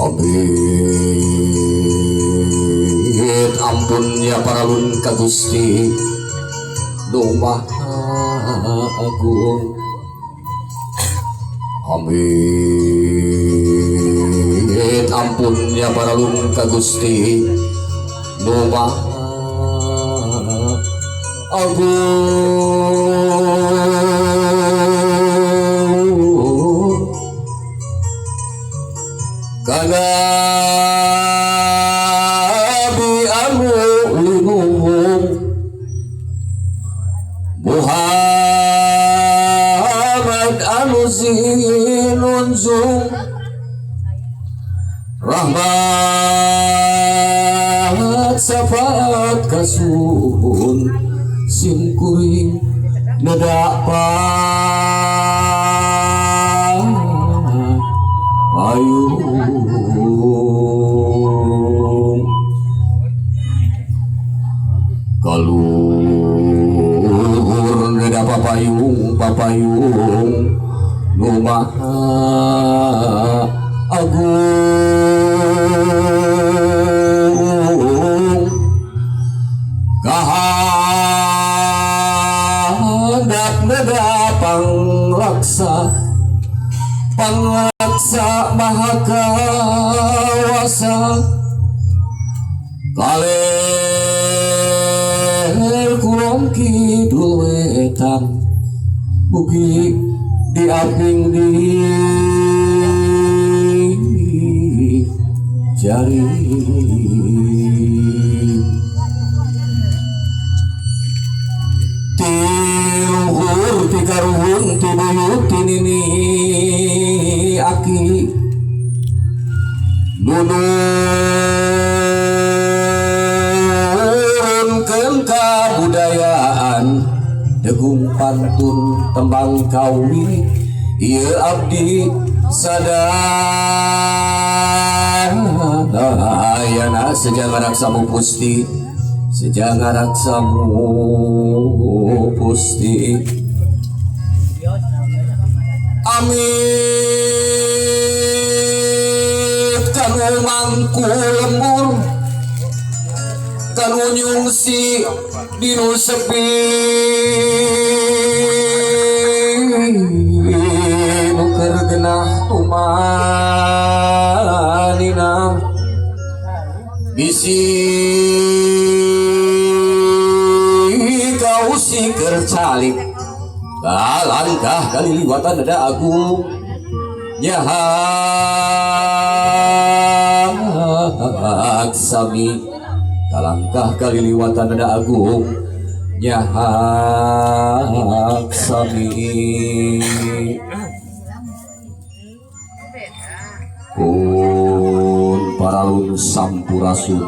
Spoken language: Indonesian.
Amit ampun ya paralun ka Gusti Nu Maha Agung. Amit ampun ya paralun ka Gusti Nu Maha Agung. Kana Muhammad Anuzinunzung rahmat syafaat kasun simkuring nedapa payung kaluhur nedapa papayung Nu Maha Agung. Kahandap neda pangraksa maha kawasa kaler kulon kidul wetan bugi diaping di jari tiluhur tikaruhun tibuyut tinini aki nunurunkeun kabudayaan degung pantun tembang kawi ieu abdi sadayana sejangan raksamu pusti sejangan raksamu pusti. Amit kanu mangku lembur kanu nyungsi dinu sepi nuker genah tumanina bisi kau siker calik kalangkah kaliliwatan ada agung nyahak sami kalangkah kaliliwatan ada agung nyahak sami pun paralun sampurasun